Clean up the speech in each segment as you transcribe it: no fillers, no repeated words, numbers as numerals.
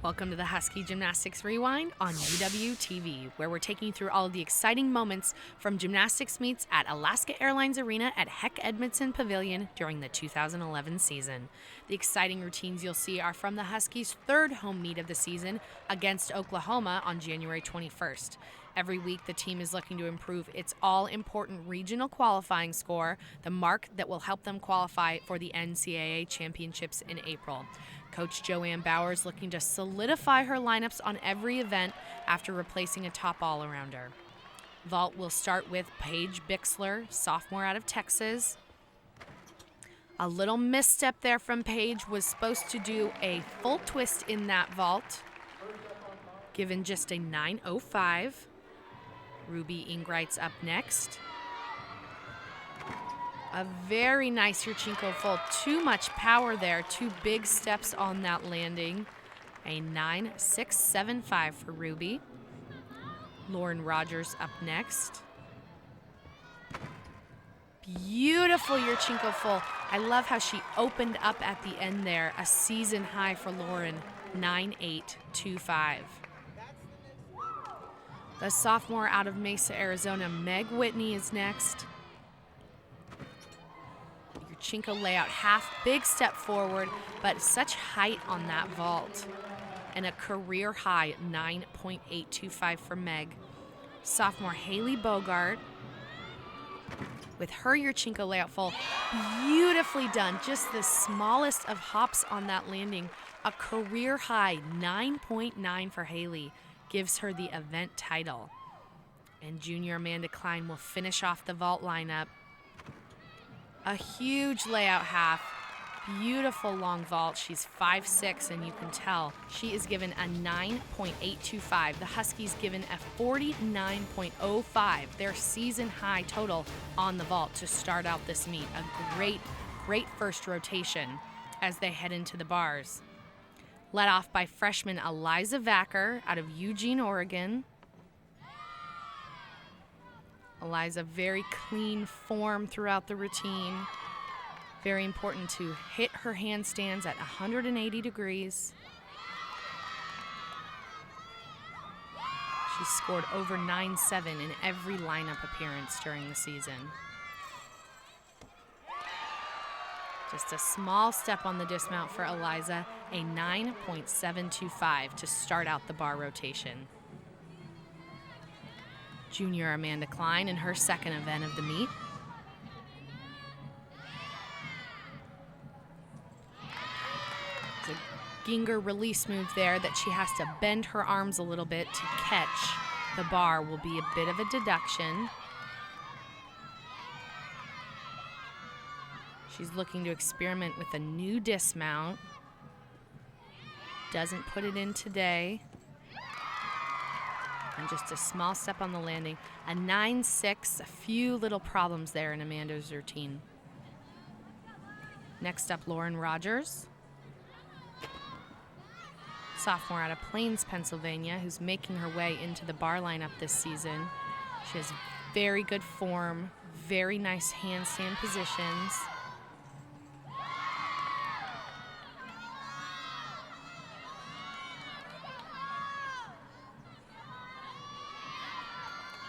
Welcome to the Husky Gymnastics Rewind on UW-TV, where we're taking you through all of the exciting moments from gymnastics meets at Alaska Airlines Arena at Heck Edmondson Pavilion during the 2011 season. The exciting routines you'll see are from the Huskies' third home meet of the season against Oklahoma on January 21st. Every week, the team is looking to improve its all-important regional qualifying score, the mark that will help them qualify for the NCAA championships in April. Coach Joanne Bowers looking to solidify her lineups on every event after replacing a top all-arounder. Vault will start with Paige Bixler, sophomore out of Texas. A little misstep there from Paige, was supposed to do a full twist in that vault, given just a 9.05. Ruby Ingreit's up next. A very nice Yurchenko full. Too much power there. Two big steps on that landing. A 9.675 for Ruby. Lauren Rogers up next. Beautiful Yurchenko full. I love how she opened up at the end there. A season high for Lauren, 9.825. The sophomore out of Mesa, Arizona, Meg Whitney is next. Yurchenko layout half, big step forward, but such height on that vault. And a career high 9.825 for Meg. Sophomore Haley Bogart with her Yurchenko layout full. Beautifully done, just the smallest of hops on that landing. A career high 9.9 for Haley. Gives her the event title. And junior Amanda Klein will finish off the vault lineup. A huge layout half, beautiful long vault. She's 5'6", and you can tell she is given a 9.825. The Huskies given a 49.05, their season high total on the vault to start out this meet. A great first rotation as they head into the bars. Led off by freshman Eliza Vacker out of Eugene, Oregon. Eliza, very clean form throughout the routine. Very important to hit her handstands at 180 degrees. She scored over 9.7 in every lineup appearance during the season. Just a small step on the dismount for Eliza, a 9.725 to start out the bar rotation. Junior Amanda Klein in her second event of the meet. It's a Ginger release move there that she has to bend her arms a little bit to catch the bar. Will be a bit of a deduction. She's looking to experiment with a new dismount. Doesn't put it in today. And just a small step on the landing. A 9.6, a few little problems there in Amanda's routine. Next up, Lauren Rogers. Sophomore out of Plains, Pennsylvania, who's making her way into the bar lineup this season. She has very good form, very nice handstand positions.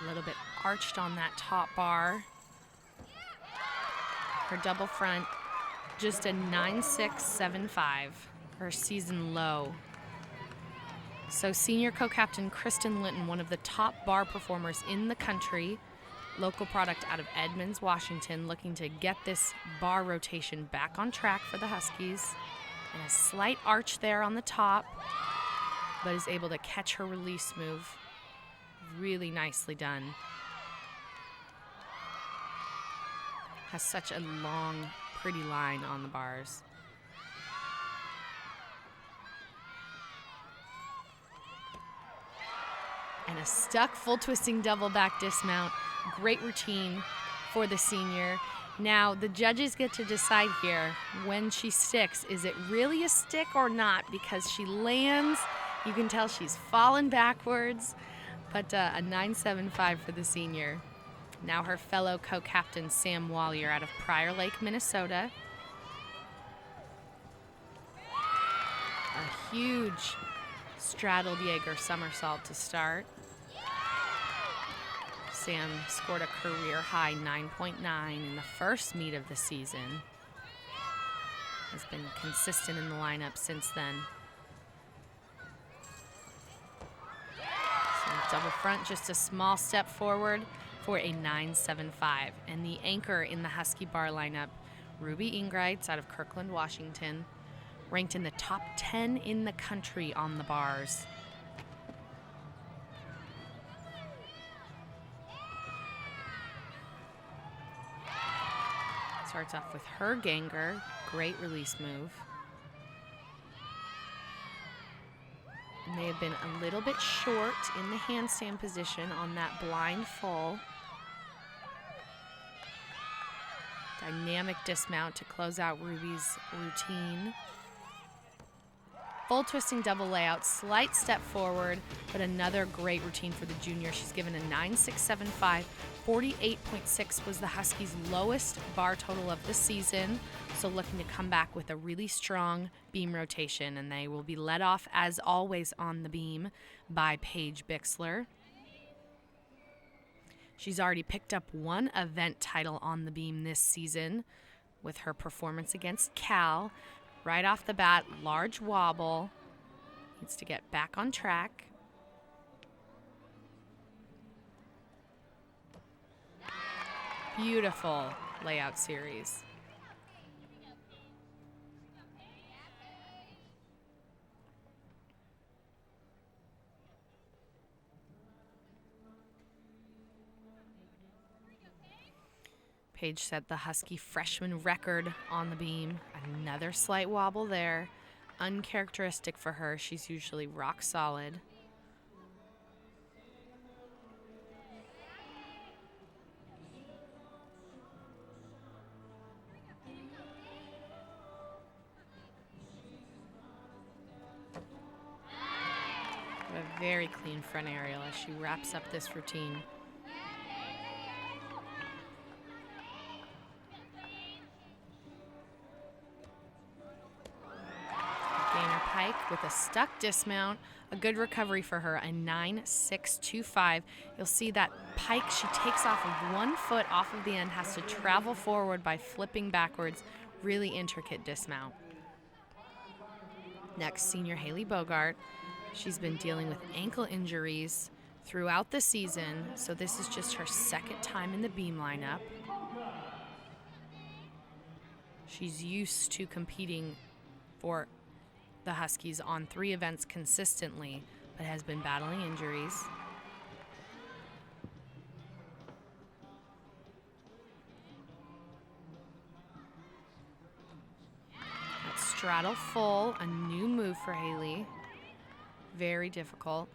A little bit arched on that top bar. Her double front, just a 9.675, her season low. So senior co-captain Kristen Linton, one of the top bar performers in the country, local product out of Edmonds, Washington, looking to get this bar rotation back on track for the Huskies. And a slight arch there on the top, but is able to catch her release move. Really nicely done. Has such a long, pretty line on the bars. And a stuck full twisting double back dismount. Great routine for the senior. Now the judges get to decide here when she sticks. Is it really a stick or not? Because she lands, you can tell she's fallen backwards. But a 9.75 for the senior. Now her fellow co-captain Sam Wallier out of Prior Lake, Minnesota. A huge straddled Jaeger somersault to start. Sam scored a career high 9.9 in the first meet of the season. Has been consistent in the lineup since then. So double front, just a small step forward for a 9.75. And the anchor in the Husky bar lineup, Ruby Ingrites out of Kirkland, Washington, ranked in the top 10 in the country on the bars. Starts off with her ganger, great release move. And they have been a little bit short in the handstand position on that blind full. Dynamic dismount to close out Ruby's routine. Full twisting double layout, slight step forward, but another great routine for the junior. She's given a 9.675. 48.6 was the Huskies' lowest bar total of the season. So looking to come back with a really strong beam rotation, and they will be led off, as always, on the beam by Paige Bixler. She's already picked up one event title on the beam this season with her performance against Cal. Right off the bat, large wobble. Needs to get back on track. Beautiful layout series. Paige set the Husky freshman record on the beam. Another slight wobble there. Uncharacteristic for her. She's usually rock solid. A very clean front aerial as she wraps up this routine. With a stuck dismount, a good recovery for her, a 9.625. You'll see that pike, she takes off of 1 foot off of the end, has to travel forward by flipping backwards. Really intricate dismount. Next, senior Haley Bogart. She's been dealing with ankle injuries throughout the season, so this is just her second time in the beam lineup. She's used to competing for the Huskies on 3 events consistently, but has been battling injuries. That straddle full, a new move for Haley. Very difficult.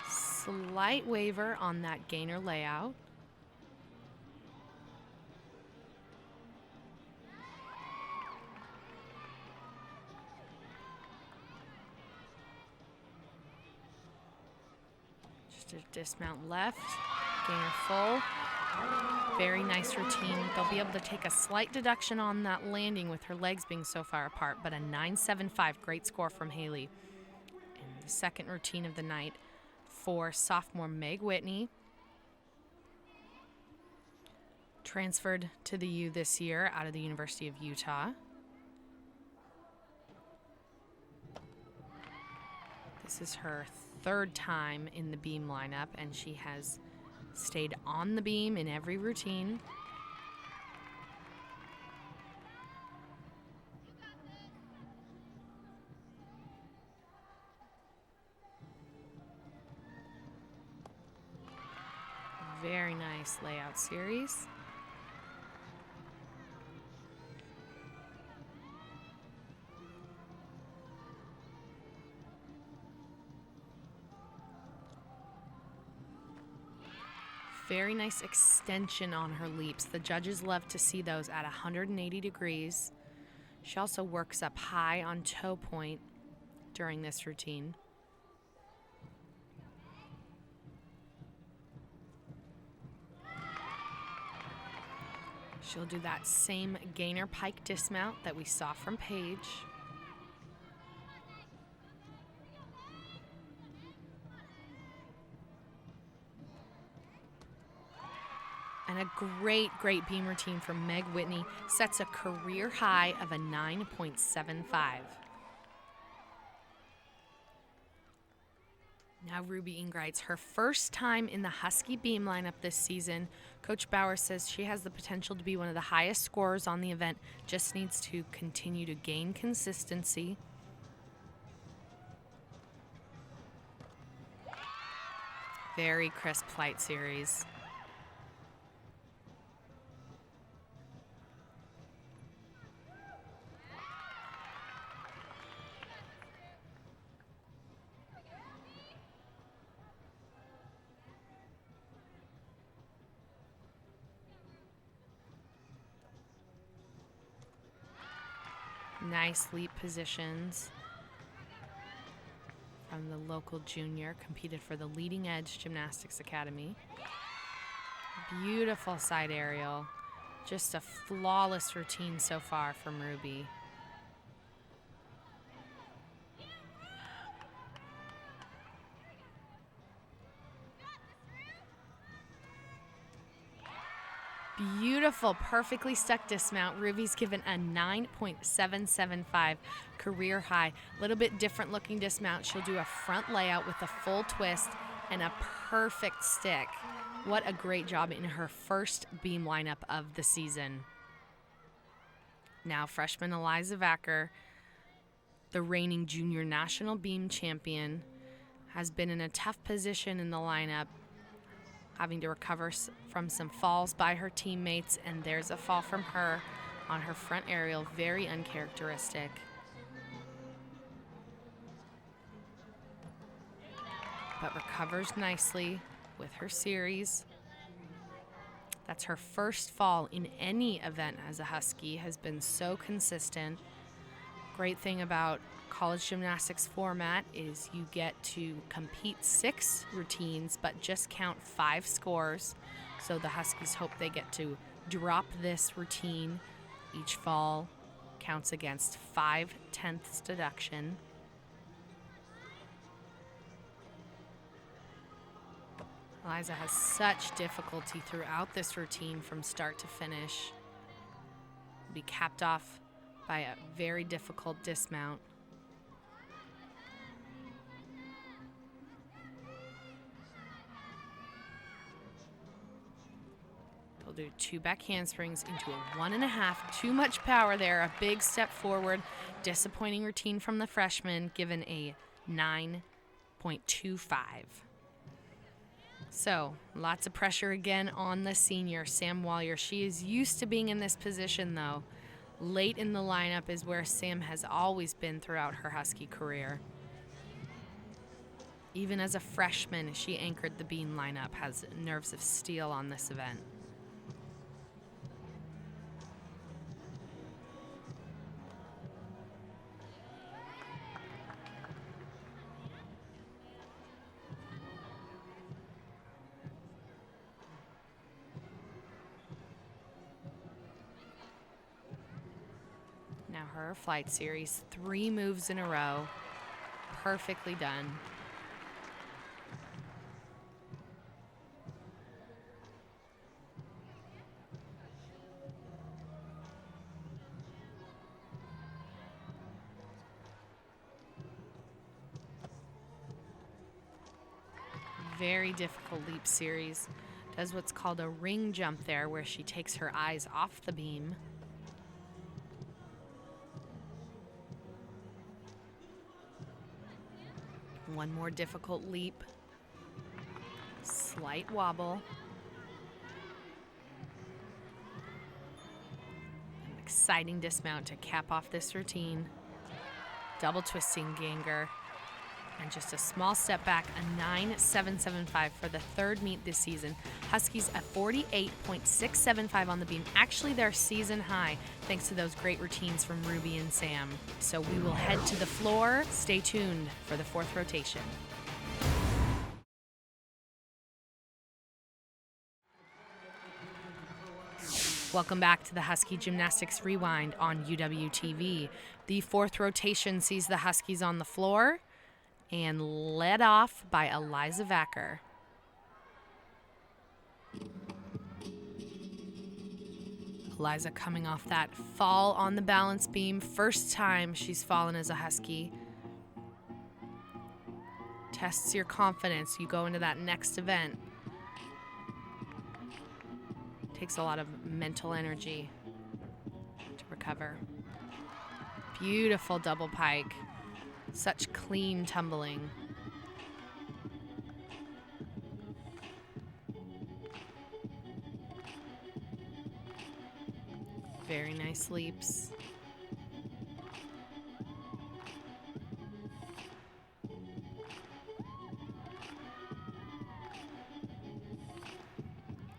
Slight waiver on that gainer layout. Dismount left, gainer full. Very nice routine. They'll be able to take a slight deduction on that landing with her legs being so far apart, but a 9.75, great score from Haley. And the second routine of the night for sophomore Meg Whitney. Transferred to the U this year out of the University of Utah. This is her third time in the beam lineup, and she has stayed on the beam in every routine. Very nice layout series. Very nice extension on her leaps. The judges love to see those at 180 degrees. She also works up high on toe point during this routine. She'll do that same gainer pike dismount that we saw from Paige. And a great beam routine from Meg Whitney sets a career high of a 9.75. Now Ruby Ingrites, her first time in the Husky beam lineup this season. Coach Bauer says she has the potential to be one of the highest scorers on the event, just needs to continue to gain consistency. Very crisp flight series. Nice leap positions from the local junior, competed for the Leading Edge Gymnastics Academy. Beautiful side aerial. Just a flawless routine so far from Ruby. Beautiful, perfectly stuck dismount. Ruby's given a 9.775 career high. A little bit different looking dismount. She'll do a front layout with a full twist and a perfect stick. What a great job in her first beam lineup of the season. Now freshman Eliza Vacker, the reigning junior national beam champion, has been in a tough position in the lineup, having to recover from some falls by her teammates, and there's a fall from her on her front aerial, very uncharacteristic. But recovers nicely with her series. That's her first fall in any event as a Husky, has been so consistent. Great thing about college gymnastics format is you get to compete 6 routines but just count 5 scores. So the Huskies hope they get to drop this routine. Each fall counts against 5/10 deduction. Eliza has such difficulty throughout this routine from start to finish. Be capped off by a very difficult dismount. They'll do 2 back handsprings into a 1.5. Too much power there. A big step forward. Disappointing routine from the freshman, given a 9.25. So, lots of pressure again on the senior, Sam Wallier. She is used to being in this position, though. Late in the lineup is where Sam has always been throughout her Husky career. Even as a freshman, she anchored the beam lineup, has nerves of steel on this event. Now her flight series, 3 moves in a row, perfectly done. Very difficult leap series. Does what's called a ring jump there, where she takes her eyes off the beam. One more difficult leap. Slight wobble. An exciting dismount to cap off this routine. Double twisting ganger. And just a small step back, a 9.775 for the 3rd meet this season. Huskies a 48.675 on the beam, actually their season high, thanks to those great routines from Ruby and Sam. So we will head to the floor. Stay tuned for the 4th rotation. Welcome back to the Husky Gymnastics Rewind on UWTV. The fourth rotation sees the Huskies on the floor and led off by Eliza Vacker. Eliza coming off that fall on the balance beam. First time she's fallen as a Husky. Tests your confidence. You go into that next event. Takes a lot of mental energy to recover. Beautiful double pike. Such clean tumbling. Very nice leaps.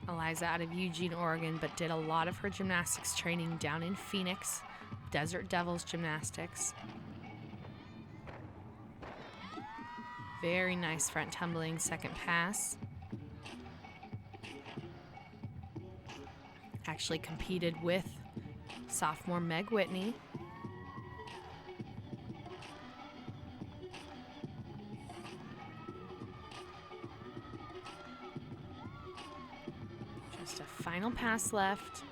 Eliza out of Eugene, Oregon, but did a lot of her gymnastics training down in Phoenix, Desert Devils Gymnastics. Very nice front tumbling second pass. Actually competed with sophomore Meg Whitney. Just a final pass left.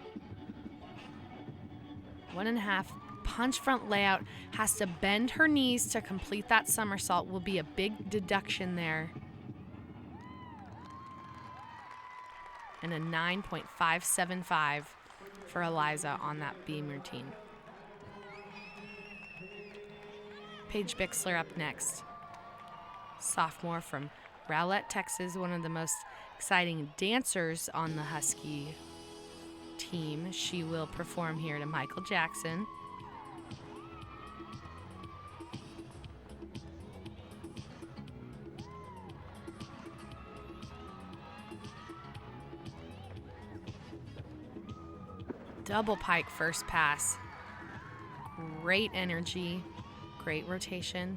1.5. Punch front layout. Has to bend her knees to complete that somersault. Will be a big deduction there. And a 9.575 for Eliza on that beam routine. Paige Bixler up next. Sophomore from Rowlett, Texas, one of the most exciting dancers on the Husky team. She will perform here to Michael Jackson. Double pike first pass. Great energy, great rotation.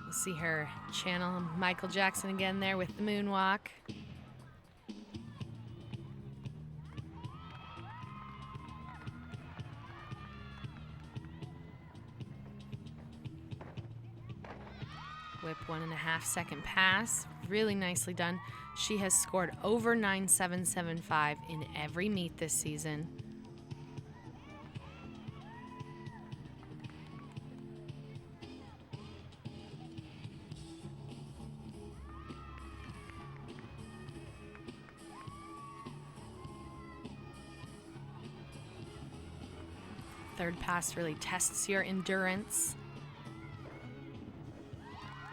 You'll see her channel Michael Jackson again there with the moonwalk. Whip 1.5 second pass. Really nicely done. She has scored over 9.775 in every meet this season. Third pass really tests your endurance.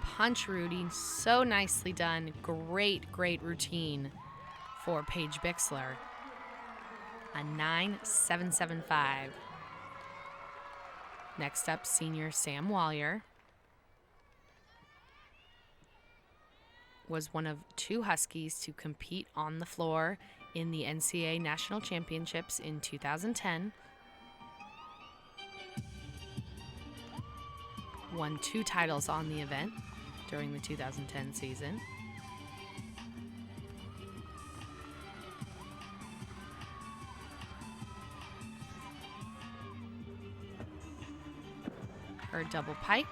Punch routine, so nicely done. Great, great routine for Paige Bixler. A 9.775. Next up, senior Sam Wallier. Was one of 2 Huskies to compete on the floor in the NCAA National Championships in 2010. Won 2 titles on the event during the 2010 season. Her double pike.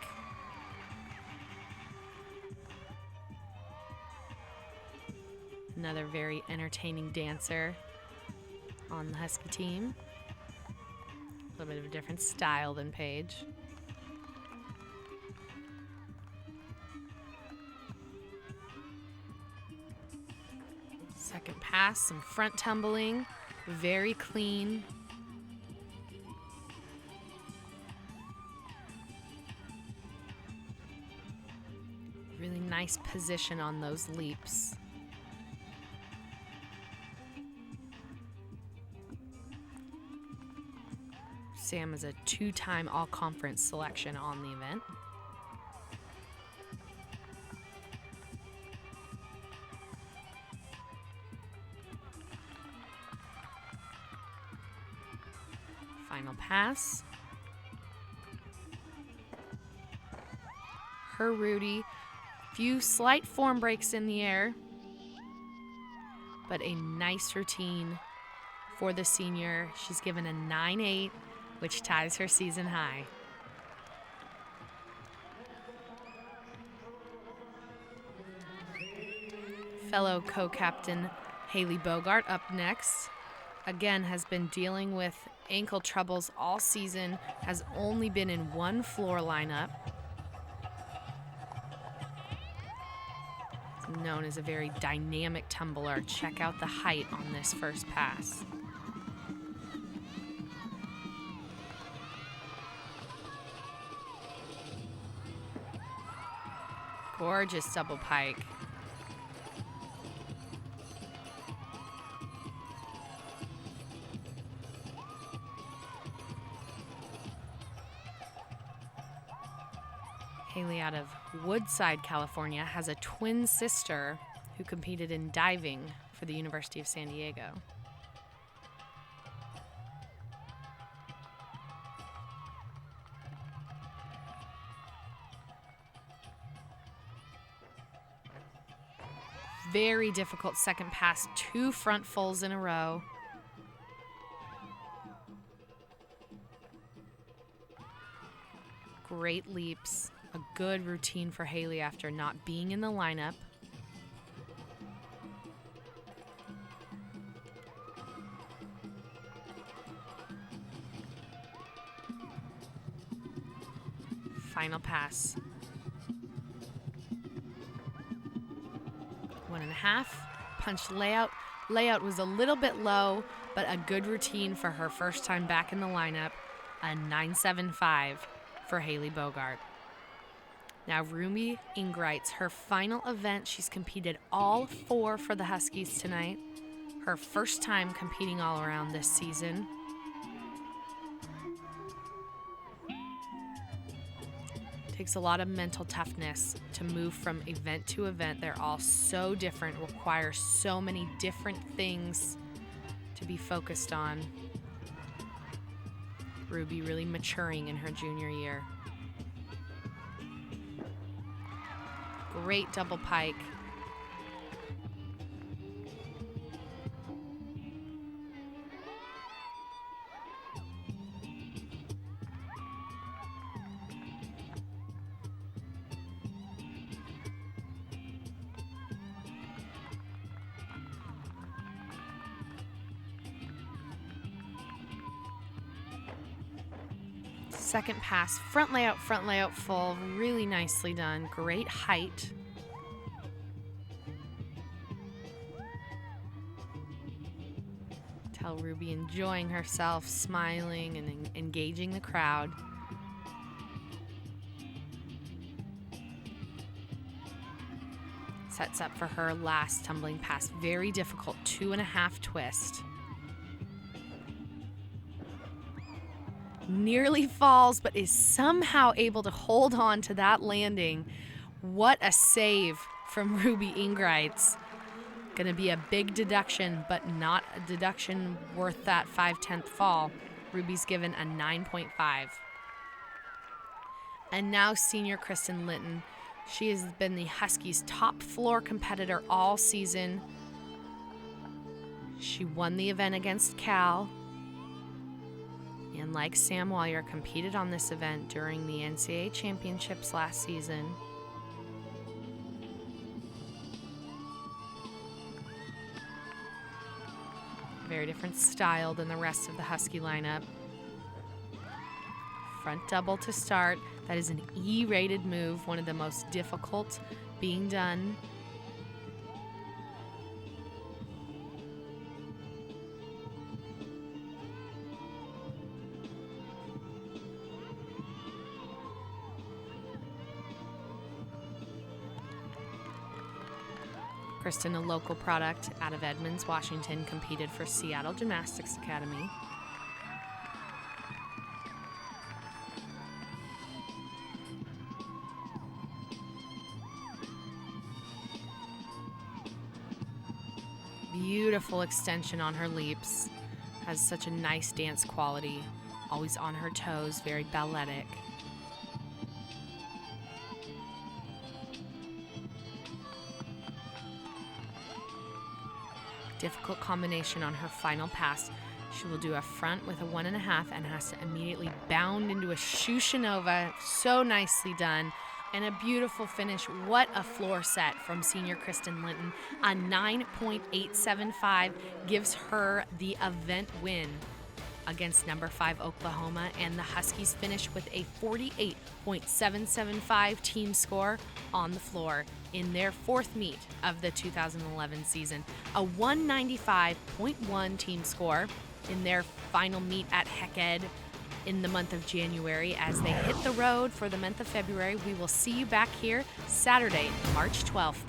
Another very entertaining dancer on the Husky team. A little bit of a different style than Paige. Second pass, some front tumbling, very clean. Really nice position on those leaps. Sam is a 2-time all-conference selection on the event. pass. Her Rudy, few slight form breaks in the air, but a nice routine for the senior. She's given a 9.8, which ties her season high. Fellow co-captain Haley Bogart up next. Again, has been dealing with ankle troubles all season, has only been in one floor lineup. Known as a very dynamic tumbler. Check out the height on this first pass. Gorgeous double pike. Haley out of Woodside, California, has a twin sister who competed in diving for the University of San Diego. Very difficult second pass, 2 front fulls in a row. Great leaps. A good routine for Haley after not being in the lineup. Final pass. 1.5. Punch layout. Layout was a little bit low, but a good routine for her first time back in the lineup. A 9.75 for Haley Bogart. Now Ruby Ingreitz, her final event. She's competed all 4 for the Huskies tonight. Her first time competing all around this season. Takes a lot of mental toughness to move from event to event. They're all so different, require so many different things to be focused on. Ruby really maturing in her junior year. Great double pike. Second pass, front layout full, really nicely done. Great height. Tell Ruby enjoying herself, smiling and engaging the crowd. Sets up for her last tumbling pass. Very difficult, 2.5 twist. Nearly falls, but is somehow able to hold on to that landing. What a save from Ruby Ingreitz. Gonna be a big deduction, but not a deduction worth that 5/10 fall. Ruby's given a 9.5. And now senior Kristen Litton. She has been the Huskies' top floor competitor all season. She won the event against Cal. And like Sam Wallier, competed on this event during the NCAA championships last season. Very different style than the rest of the Husky lineup. Front double to start. That is an E-rated move, one of the most difficult being done. Kristen, a local product out of Edmonds, Washington, competed for Seattle Gymnastics Academy. Beautiful extension on her leaps. Has such a nice dance quality. always on her toes, very balletic. Difficult combination on her final pass. She will do a front with a 1.5 and has to immediately bound into a Shushanova. So nicely done. And a beautiful finish. What a floor set from senior Kristen Linton. A 9.875 gives her the event win against number 5 Oklahoma, and the Huskies finish with a 48.775 team score on the floor in their fourth meet of the 2011 season. A 195.1 team score in their final meet at Hecked in the month of January. As they hit the road for the month of February, we will see you back here Saturday, March 12th.